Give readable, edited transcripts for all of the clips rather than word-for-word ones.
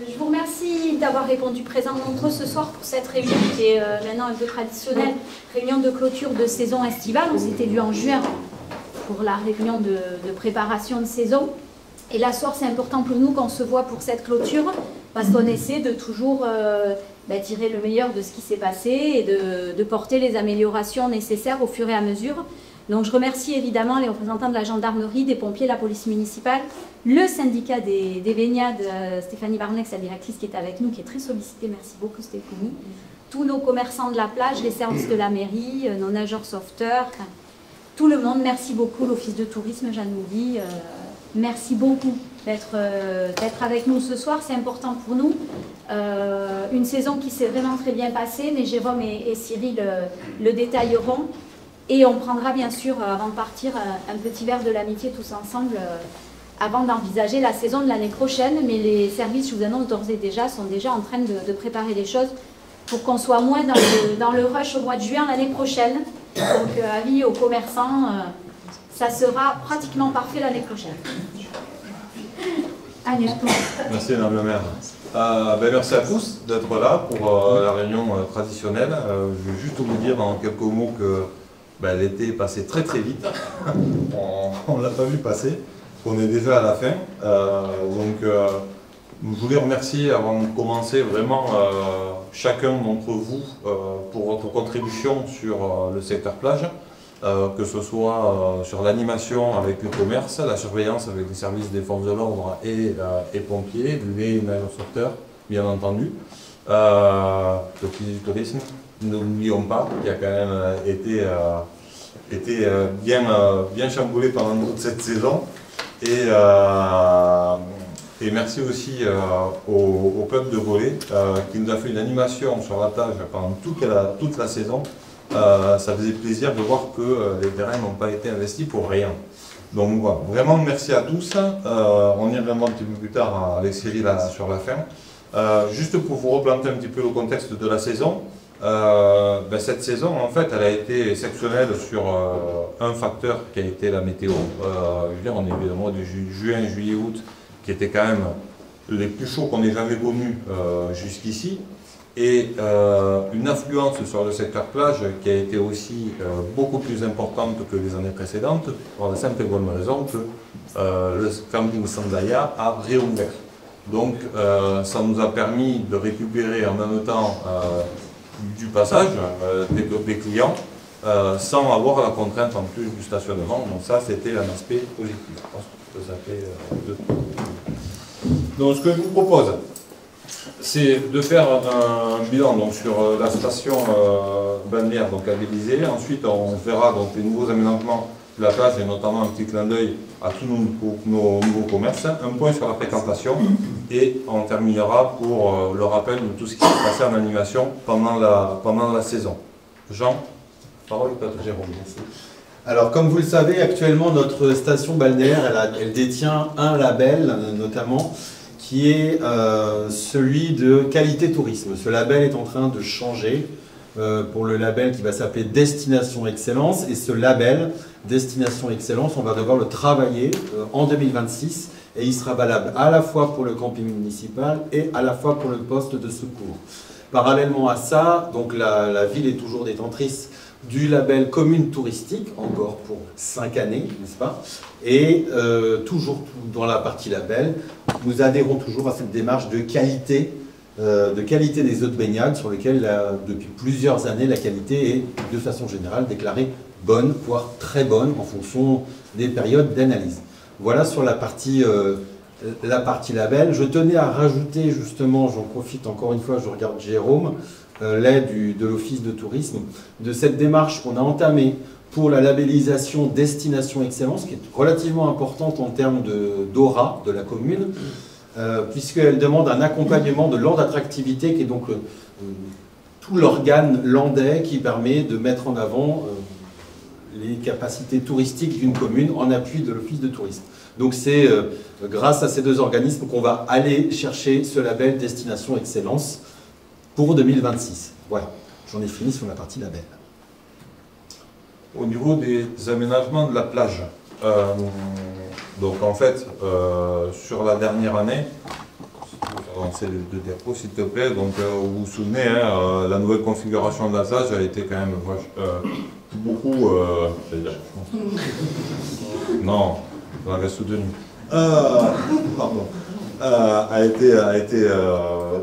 Je vous remercie d'avoir répondu présent nombreux ce soir pour cette réunion qui est maintenant un peu traditionnelle, réunion de clôture de saison estivale. On s'était vu en juin pour la réunion de préparation de saison. Et là, ce soir, c'est important pour nous qu'on se voit pour cette clôture parce qu'on essaie de toujours tirer le meilleur de ce qui s'est passé et de porter les améliorations nécessaires au fur et à mesure. Donc je remercie évidemment les représentants de la gendarmerie, des pompiers, la police municipale, le syndicat des baignades, Stéphanie Barnex, la directrice qui est avec nous, qui est très sollicitée, merci beaucoup Stéphanie, tous nos commerçants de la plage, les services de la mairie, nos nageurs sauveteurs, tout le monde, merci beaucoup, l'office de tourisme, Jeanne Mouly, merci beaucoup d'être avec nous ce soir, c'est important pour nous. Une saison qui s'est vraiment très bien passée, mais Jérôme et Cyril le détailleront. Et on prendra bien sûr, avant de partir, un petit verre de l'amitié tous ensemble avant d'envisager la saison de l'année prochaine. Mais les services, je vous annonce d'ores et déjà, sont déjà en train de préparer les choses pour qu'on soit moins dans le rush au mois de juin l'année prochaine. Donc, avis aux commerçants, ça sera pratiquement parfait l'année prochaine. Allez, merci Madame la maire. Merci à tous d'être là pour la réunion traditionnelle. Je vais juste vous dire en quelques mots que l'été est passé très très vite, on ne l'a pas vu passer, on est déjà à la fin. Je voulais remercier avant de commencer vraiment chacun d'entre vous pour votre contribution sur le secteur plage, que ce soit sur l'animation avec le commerce, la surveillance avec les services des forces de l'ordre et pompiers, les nageurs sauveteurs bien entendu, l'office du tourisme. N'oublions pas qu'il a quand même été bien chamboulé pendant toute cette saison. Et merci aussi au club de volley qui nous a fait une animation sur la plage pendant toute la saison. Ça faisait plaisir de voir que les terrains n'ont pas été investis pour rien. Donc voilà, vraiment merci à tous. On y reviendra un petit peu plus tard avec Cyril sur la fin. Juste pour vous replanter un petit peu le contexte de la saison. Cette saison, en fait, elle a été exceptionnelle sur un facteur qui a été la météo. On est évidemment du juin, juillet, août, qui étaient quand même les plus chauds qu'on ait jamais connus jusqu'ici. Et une affluence sur le secteur plage qui a été aussi beaucoup plus importante que les années précédentes, pour la simple et bonne raison que le camping Sandaïa a réouvert. Donc ça nous a permis de récupérer en même temps du passage des clients sans avoir la contrainte en plus du stationnement. Donc ça, c'était un aspect positif. Je pense que ça fait Donc ce que je vous propose, c'est de faire un bilan donc, sur la station balnéaire donc, à l'Élysée. Ensuite, on verra donc, les nouveaux aménagements de la plage et notamment un petit clin d'œil à tous nos nouveaux commerces. Un point sur la fréquentation et on terminera pour le rappel de tout ce qui s'est passé en animation pendant la saison. Jean, parole est à Jérôme. Alors, comme vous le savez, actuellement, notre station balnéaire, elle détient un label, notamment, qui est celui de qualité tourisme. Ce label est en train de changer pour le label qui va s'appeler Destination Excellence. Et ce label, Destination Excellence, on va devoir le travailler en 2026. Et il sera valable à la fois pour le camping municipal et à la fois pour le poste de secours. Parallèlement à ça, donc la ville est toujours détentrice du label commune touristique, encore pour 5 années, n'est-ce pas? Et toujours dans la partie label, nous adhérons toujours à cette démarche de qualité des eaux de baignade sur lesquelles, depuis plusieurs années, la qualité est de façon générale déclarée bonne, voire très bonne, en fonction des périodes d'analyse. Voilà sur la partie label. Je tenais à rajouter justement, j'en profite encore une fois, je regarde Jérôme, l'aide de l'Office de tourisme, de cette démarche qu'on a entamée pour la labellisation Destination Excellence, qui est relativement importante en termes d'aura de la commune, puisqu'elle demande un accompagnement de land attractivité, qui est donc tout l'organe landais qui permet de mettre en avant les capacités touristiques d'une commune en appui de l'Office de tourisme. Donc c'est grâce à ces deux organismes qu'on va aller chercher ce label Destination Excellence pour 2026. Voilà, j'en ai fini sur la partie label. Au niveau des aménagements de la plage, donc en fait, sur la dernière année, avancer de diapo s'il te plaît. Donc vous vous souvenez, hein, la nouvelle configuration de la SAGE a été quand même beaucoup... non, on avait soutenu. Pardon. A été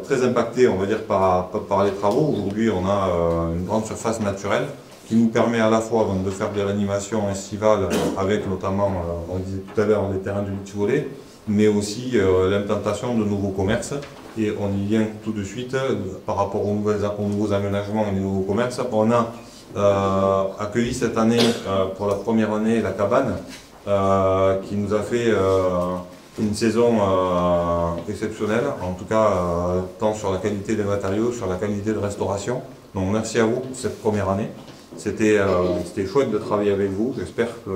très impacté, on va dire, par les travaux. Aujourd'hui, on a une grande surface naturelle qui nous permet à la fois de faire des réanimations estivales avec notamment, on disait tout à l'heure, des terrains de beach volley, mais aussi l'implantation de nouveaux commerces. Et on y vient tout de suite par rapport aux nouveaux aménagements et aux nouveaux commerces. On a accueilli cette année, pour la première année, la cabane, qui nous a fait une saison exceptionnelle, en tout cas tant sur la qualité des matériaux, sur la qualité de restauration. Donc merci à vous pour cette première année. C'était chouette de travailler avec vous. J'espère que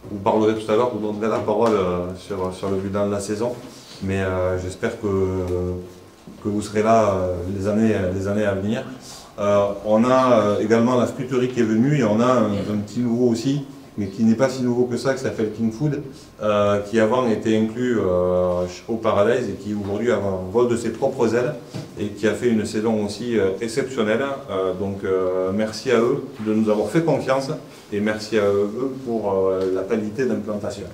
vous parlerez tout à l'heure, vous donnerez la parole sur le bilan de la saison. Mais j'espère que vous serez là les années à venir. On a également la sculpterie qui est venue et on a un petit nouveau aussi, mais qui n'est pas si nouveau que ça, qui s'appelle King Food, qui avant était inclus au Paradise et qui aujourd'hui a un vol de ses propres ailes et qui a fait une saison aussi exceptionnelle. Donc merci à eux de nous avoir fait confiance et merci à eux pour la qualité d'implantation.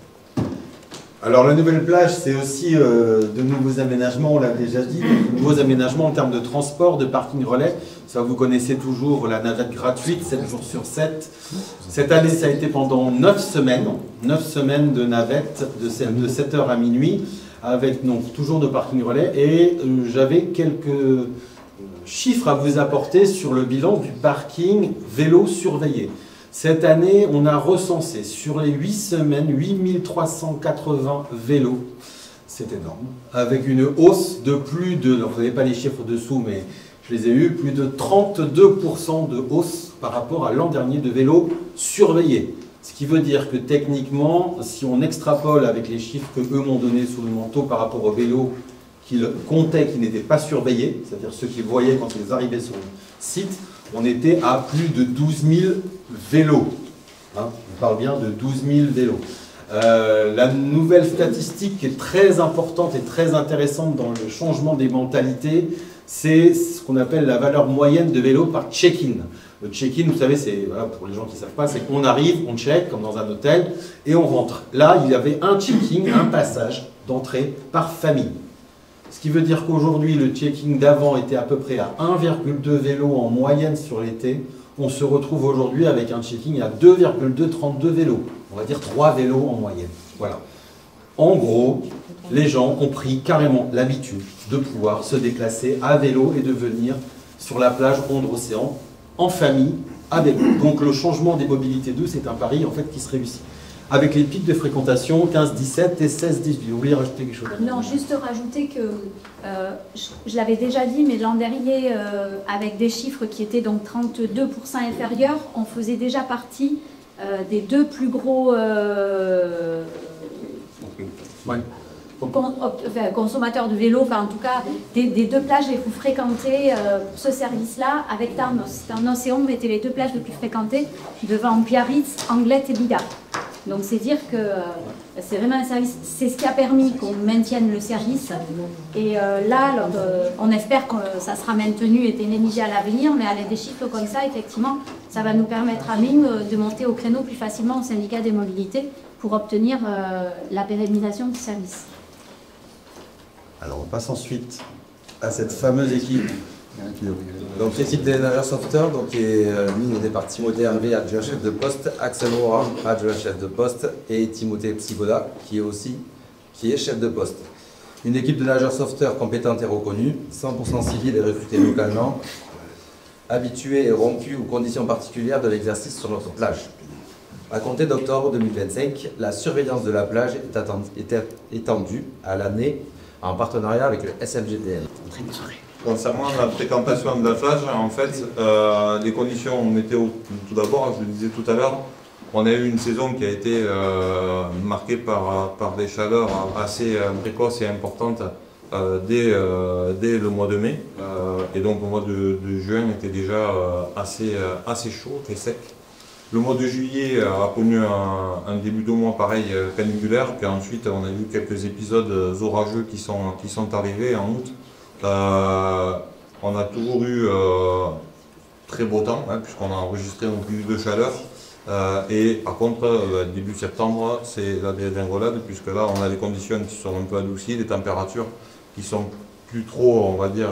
Alors la nouvelle plage, c'est aussi de nouveaux aménagements, on l'a déjà dit, de nouveaux aménagements en termes de transport, de parking relais. Ça, vous connaissez toujours la navette gratuite, 7 jours sur 7. Cette année, ça a été pendant 9 semaines de navette de 7h à minuit, avec donc toujours de parking relais. Et j'avais quelques chiffres à vous apporter sur le bilan du parking vélo surveillé. Cette année, on a recensé sur les 8 semaines 8380 vélos. C'est énorme. Avec une hausse de plus de, alors vous n'avez pas les chiffres dessous, mais je les ai eus, plus de 32% de hausse par rapport à l'an dernier de vélos surveillés. Ce qui veut dire que techniquement, si on extrapole avec les chiffres que eux m'ont donnés sous le manteau par rapport aux vélos qu'ils comptaient, qui n'étaient pas surveillés, c'est-à-dire ceux qu'ils voyaient quand ils arrivaient sur le site, on était à plus de 12 000 vélos. Hein, on parle bien de 12 000 vélos. La nouvelle statistique qui est très importante et très intéressante dans le changement des mentalités, c'est ce qu'on appelle la valeur moyenne de vélo par check-in. Le check-in, vous savez, c'est, voilà, pour les gens qui ne savent pas, c'est qu'on arrive, on check, comme dans un hôtel, et on rentre. Là, il y avait un check-in, un passage d'entrée par famille. Ce qui veut dire qu'aujourd'hui, le check-in d'avant était à peu près à 1,2 vélos en moyenne sur l'été. On se retrouve aujourd'hui avec un check-in à 2,232 vélos. On va dire 3 vélos en moyenne. Voilà. En gros, les gens ont pris carrément l'habitude de pouvoir se déplacer à vélo et de venir sur la plage Ondre-Océan en famille à vélo. Donc le changement des mobilités douces est un pari en fait qui se réussit. Avec les pics de fréquentation 15-17 et 16-18. Vous voulez rajouter quelque chose? Non, juste rajouter que, je l'avais déjà dit, mais l'an dernier, avec des chiffres qui étaient donc 32% inférieurs, on faisait déjà partie des deux plus gros consommateurs de vélo, enfin en tout cas des deux plages les plus fréquentées pour ce service-là, avec Tarnos. Tarnos et Ombre étaient les deux plages les plus fréquentées devant Biarritz, Anglet et Bigard. Donc c'est dire que c'est vraiment un service, c'est ce qui a permis qu'on maintienne le service. Et là, on espère que ça sera maintenu et télévisé à l'avenir, mais avec des chiffres comme ça, effectivement, ça va nous permettre à nous de monter au créneau plus facilement au syndicat des mobilités pour obtenir la pérennisation du service. Alors on passe ensuite à cette fameuse équipe. Donc l'équipe des nageurs sauveteurs, donc, qui est mise au départ Timothée Hervé, adjoint chef de poste, Axel Morin, adjoint chef de poste, et Timothée Psygoda, qui est chef de poste. Une équipe de nageurs sauveteurs compétente et reconnue, 100% civile et recrutée localement, habituée et rompue aux conditions particulières de l'exercice sur notre plage. À compter d'octobre 2025, la surveillance de la plage est étendue à l'année en partenariat avec le SMGTN. Concernant la fréquentation de la plage, en fait, les conditions météo, tout d'abord, je le disais tout à l'heure, on a eu une saison qui a été marquée par des chaleurs assez précoces et importantes dès le mois de mai. Et donc le mois de juin était déjà assez chaud, très sec. Le mois de juillet a connu un début de mois pareil caniculaire, puis ensuite on a eu quelques épisodes orageux qui sont arrivés en août. On a toujours eu très beau temps, hein, puisqu'on a enregistré nos pics de chaleur. Et par contre, début septembre, c'est la dégringolade, puisque là, on a les conditions qui sont un peu adoucies, les températures qui sont plus trop, on va dire,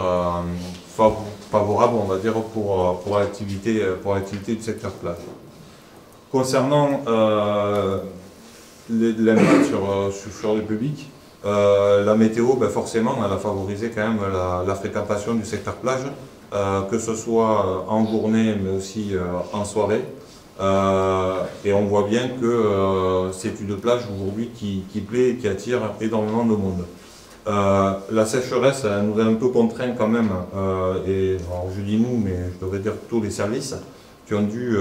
favorables, on va dire, pour l'activité du secteur plage. Concernant l'impact sur le public, la météo, ben forcément, elle a favorisé quand même la fréquentation du secteur plage, que ce soit en journée, mais aussi en soirée. Et on voit bien que c'est une plage aujourd'hui qui plaît et qui attire énormément de monde. La sécheresse elle nous a un peu contraints quand même, et alors je dis nous, mais je devrais dire tous les services, qui ont dû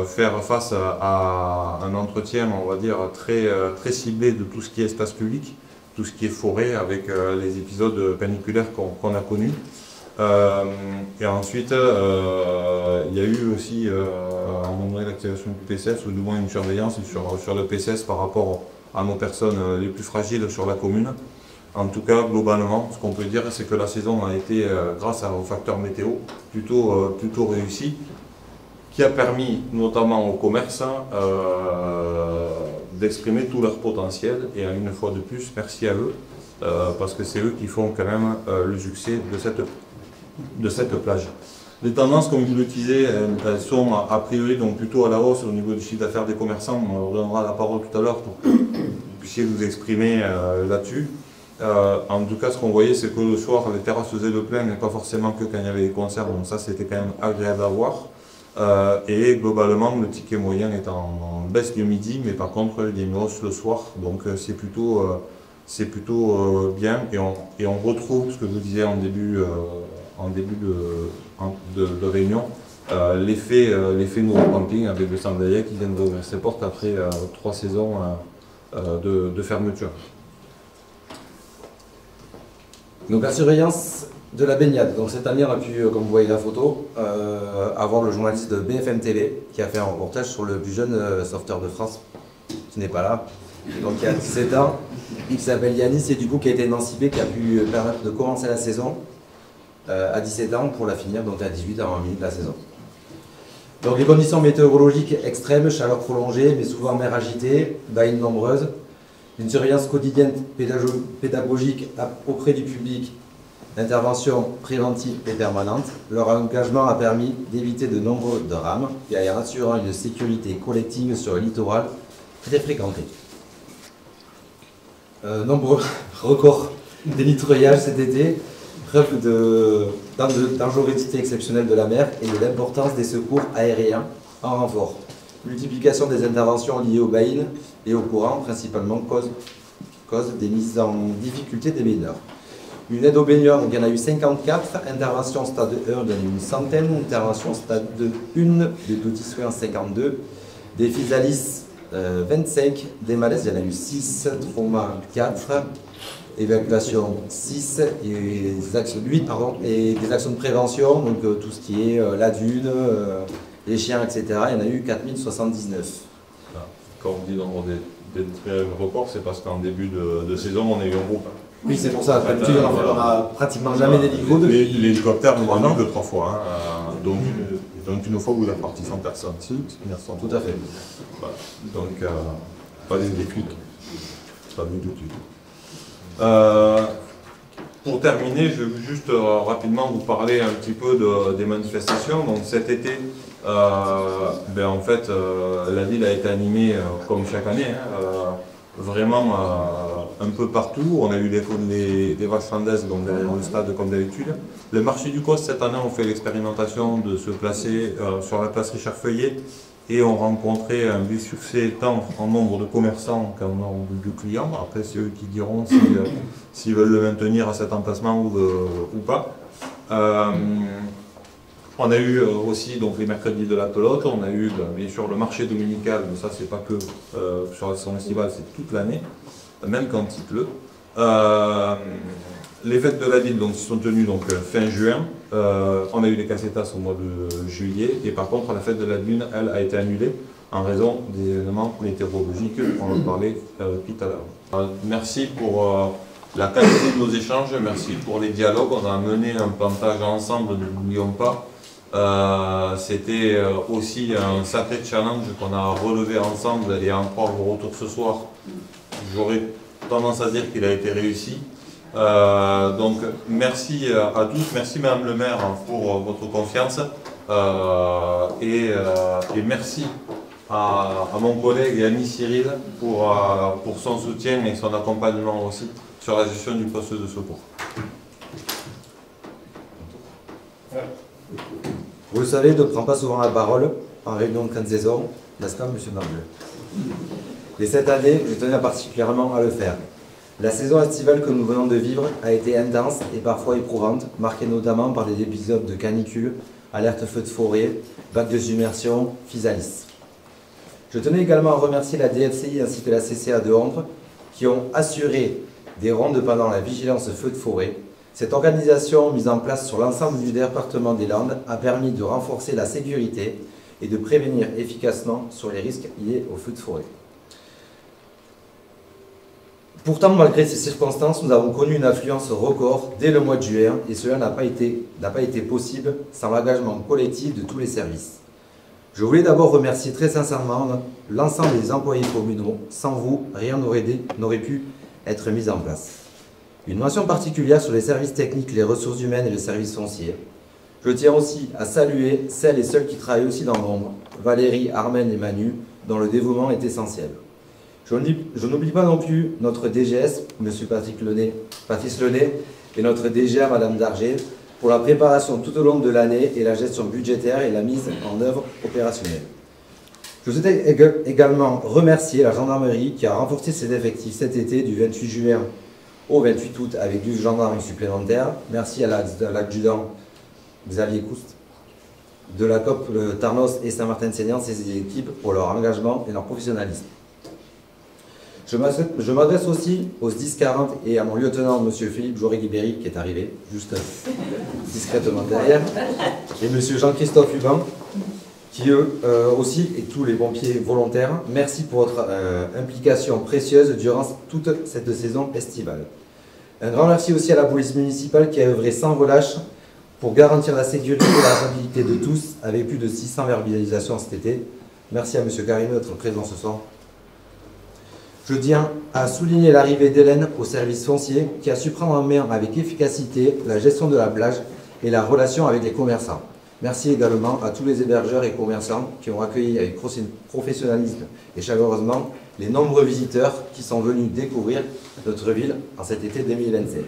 faire face à un entretien, on va dire, très ciblé de tout ce qui est espace public, tout ce qui est forêt, avec les épisodes caniculaires qu'on a connus. Et ensuite, il y a eu aussi à un moment donné l'activation du PCS, ou du moins une surveillance sur le PCS par rapport à nos personnes les plus fragiles sur la commune. En tout cas, globalement, ce qu'on peut dire, c'est que la saison a été, grâce au facteur météo, plutôt réussie, qui a permis notamment aux commerces d'exprimer tout leur potentiel. Et une fois de plus, merci à eux, parce que c'est eux qui font quand même le succès de cette plage. Les tendances, comme je le disais, elles sont a priori donc plutôt à la hausse au niveau du chiffre d'affaires des commerçants. On leur donnera la parole tout à l'heure pour que vous puissiez vous exprimer là-dessus. En tout cas, ce qu'on voyait, c'est que le soir, les terrasses faisaient le plein, mais pas forcément que quand il y avait les concerts, donc ça c'était quand même agréable à voir. Et globalement, le ticket moyen est en baisse du midi, mais par contre, il y a une hausse le soir, donc c'est plutôt bien. Et on retrouve ce que je vous disais en début de réunion, l'effet nouveau camping avec le Sandaïa qui vient d'ouvrir ses portes après 3 saisons de fermeture. Donc la surveillance de la baignade. Donc cette année, on a pu, comme vous voyez la photo, avoir le journaliste de BFM TV qui a fait un reportage sur le plus jeune sauveteur de France, qui n'est pas là, donc il a 17 ans, qui s'appelle Yanis, et du coup qui a été émancipé, qui a pu permettre de commencer la saison à 17 ans pour la finir donc à 18 avant minutes de la saison. Donc les conditions météorologiques extrêmes, chaleur prolongée, mais souvent mer agitée, baïnes nombreuses, une surveillance quotidienne pédagogique auprès du public, intervention préventive et permanente. Leur engagement a permis d'éviter de nombreux drames et en assurant une sécurité collective sur le littoral très fréquenté. Nombreux records d'énitreuillage cet été, preuve de dangerosité exceptionnelle de la mer et de l'importance des secours aériens en renfort. Multiplication des interventions liées aux baïnes et au courant, principalement cause des mises en difficulté des baigneurs. Une aide aux baigneurs, donc il y en a eu 54, intervention stade 1, il y en a eu une centaine, intervention stade 2, 1, des petits soins 52, des physalis 25, des malaises, il y en a eu 6, trauma 4, évacuation 6, et des actions, 8, pardon, et des actions de prévention, donc tout ce qui est la dune, les chiens, etc. Il y en a eu 4079. Quand on dit nombre des records, c'est parce qu'en début de saison, on a eu un groupe. Oui, c'est pour ça. D'habitude, on n'a pratiquement jamais d'hélico. L'hélicoptère nous a mis 2-3 fois. Hein. Donc une fois, vous êtes parti 100 personnes. Tout à fait. Voilà. Donc, pas des déclics. Pas vu tout de suite. Pour terminer, je vais juste rapidement vous parler un petit peu des manifestations. Donc cet été, en fait, la ville a été animée comme chaque année, vraiment un peu partout. On a eu des vaches frandaises donc derrière le stade comme d'habitude. Le marché du Cos, cette année, on fait l'expérimentation de se placer sur la place Richard Feuillet et on rencontrait un vif succès tant en nombre de commerçants qu'en nombre de clients. Après, c'est eux qui diront s'ils veulent le maintenir à cet emplacement ou pas. On a eu aussi donc, les mercredis de la pelote, on a eu bien sûr le marché dominical, mais ça c'est pas que sur la saison estivale, c'est toute l'année, même quand il pleut. Les fêtes de la ville donc, sont tenues donc, fin juin, on a eu les casetas au mois de juillet, et par contre la fête de la Lune, elle, a été annulée en raison des éléments météorologiques, on en parlait tout à l'heure. Merci pour la qualité de nos échanges, merci pour les dialogues. On a mené un plantage ensemble, ne l'oublions pas. C'était aussi un sacré challenge qu'on a relevé ensemble et encore le retour ce soir, j'aurais tendance à dire qu'il a été réussi. Donc merci à tous, merci Madame le maire pour votre confiance et merci à mon collègue et ami Cyril pour son soutien et son accompagnement aussi sur la gestion du poste de secours. Vous le savez, je ne prends pas souvent la parole en réunion de fin de saison, n'est-ce pas, monsieur Marbleu? Et cette année, je tenais particulièrement à le faire. La saison estivale que nous venons de vivre a été intense et parfois éprouvante, marquée notamment par des épisodes de canicule, alerte feu de forêt, vagues de submersion, physalis. Je tenais également à remercier la DFCI ainsi que la CCA de Hondres qui ont assuré des rondes pendant la vigilance feu de forêt. Cette organisation, mise en place sur l'ensemble du département des Landes, a permis de renforcer la sécurité et de prévenir efficacement sur les risques liés aux feux de forêt. Pourtant, malgré ces circonstances, nous avons connu une affluence record dès le mois de juin et cela n'a pas été possible sans l'engagement collectif de tous les services. Je voulais d'abord remercier très sincèrement l'ensemble des employés communaux. Sans vous, rien n'aurait pu être mis en place. Une mention particulière sur les services techniques, les ressources humaines et le service foncier. Je tiens aussi à saluer celles et ceux qui travaillent aussi dans l'ombre, Valérie, Armen et Manu, dont le dévouement est essentiel. Je n'oublie pas non plus notre DGS, M. Patrice Lenay, et notre DGA, Mme Darger, pour la préparation tout au long de l'année et la gestion budgétaire et la mise en œuvre opérationnelle. Je souhaitais également remercier la gendarmerie qui a renforcé ses effectifs cet été du 28 juin au 28 août avec 12 gendarmes supplémentaires. Merci à l'adjudant Xavier Coust, de la COP Tarnos et Saint-Martin-de-Seignange, ses équipes pour leur engagement et leur professionnalisme. Je m'adresse aussi aux 10-40 et à mon lieutenant, M. Philippe Joré-Guibéry, qui est arrivé juste discrètement derrière, et M. Jean-Christophe Hubin, qui eux aussi, et tous les pompiers volontaires, merci pour votre implication précieuse durant toute cette saison estivale. Un grand merci aussi à la police municipale qui a œuvré sans relâche pour garantir la sécurité et la stabilité de tous, avec plus de 600 verbalisations cet été. Merci à M. Karim d'être présent ce soir. Je tiens à souligner l'arrivée d'Hélène au service foncier qui a su prendre en main avec efficacité la gestion de la plage et la relation avec les commerçants. Merci également à tous les hébergeurs et commerçants qui ont accueilli avec professionnalisme et chaleureusement les nombreux visiteurs qui sont venus découvrir notre ville en cet été 2027.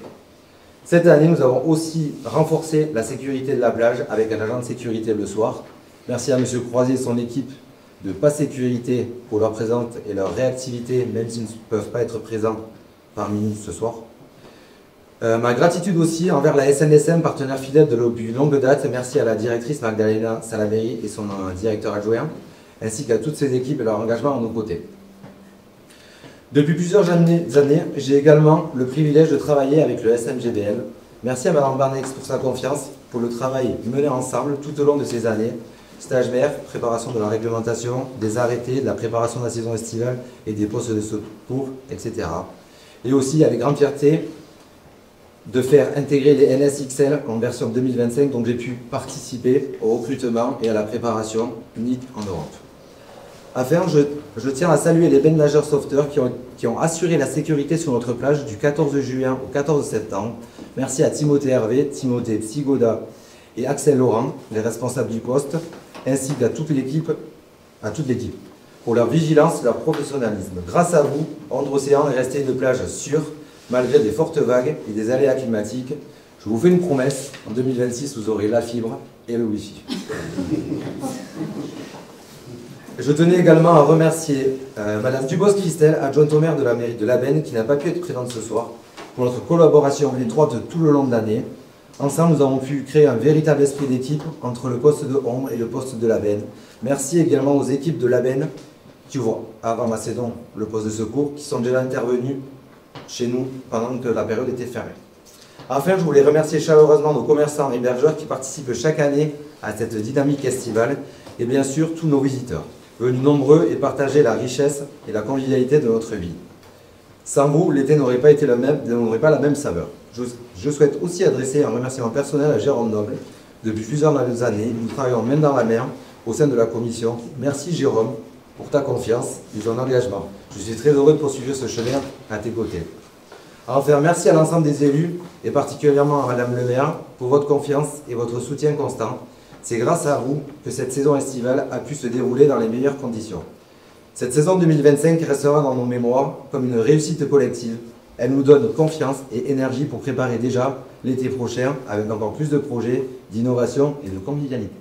Cette année, nous avons aussi renforcé la sécurité de la plage avec un agent de sécurité le soir. Merci à M. Croisier et son équipe de Pas Sécurité pour leur présence et leur réactivité, même s'ils ne peuvent pas être présents parmi nous ce soir. Ma gratitude aussi envers la SNSM, partenaire fidèle depuis longue date. Merci à la directrice Magdalena Salaveri et son directeur adjoint, ainsi qu'à toutes ses équipes et leur engagement à nos côtés. Depuis plusieurs années, j'ai également le privilège de travailler avec le SMGBL. Merci à Mme Barnex pour sa confiance, pour le travail mené ensemble tout au long de ces années. Stage maire, préparation de la réglementation, des arrêtés, de la préparation de la saison estivale et des postes de secours, etc. Et aussi avec grande fierté de faire intégrer les NSXL en version 2025, donc j'ai pu participer au recrutement et à la préparation unique en Europe. Enfin, je tiens à saluer les nageurs sauveteurs qui ont assuré la sécurité sur notre plage du 14 juin au 14 septembre. Merci à Timothée Hervé, Timothée Psigoda et Axel Laurent, les responsables du poste, ainsi qu'à toute l'équipe, pour leur vigilance et leur professionnalisme. Grâce à vous, Hondres-Océan est resté une plage sûre, malgré des fortes vagues et des aléas climatiques. Je vous fais une promesse, en 2026, vous aurez la fibre et le Wi-Fi. Je tenais également à remercier Madame Dubos-Christelle, adjointe au maire de la mairie de Labenne, qui n'a pas pu être présente ce soir, pour notre collaboration étroite tout le long de l'année. Ensemble, nous avons pu créer un véritable esprit d'équipe entre le poste de Hondres et le poste de Labenne. Merci également aux équipes de Labenne qui ouvrent avant la saison le poste de secours, qui sont déjà intervenus chez nous pendant que la période était fermée. Enfin, je voulais remercier chaleureusement nos commerçants et hébergeurs qui participent chaque année à cette dynamique estivale et bien sûr tous nos visiteurs, venus nombreux et partager la richesse et la convivialité de notre ville. Sans vous, l'été n'aurait pas été n'aurait pas la même saveur. Je souhaite aussi adresser un remerciement personnel à Jérôme Noble. Depuis plusieurs années, nous travaillons main dans la main au sein de la commission. Merci Jérôme pour ta confiance et ton engagement. Je suis très heureux de poursuivre ce chemin à tes côtés. Enfin, merci à l'ensemble des élus et particulièrement à Madame le maire pour votre confiance et votre soutien constant. C'est grâce à vous que cette saison estivale a pu se dérouler dans les meilleures conditions. Cette saison 2025 restera dans nos mémoires comme une réussite collective. Elle nous donne confiance et énergie pour préparer déjà l'été prochain avec encore plus de projets, d'innovation et de convivialité.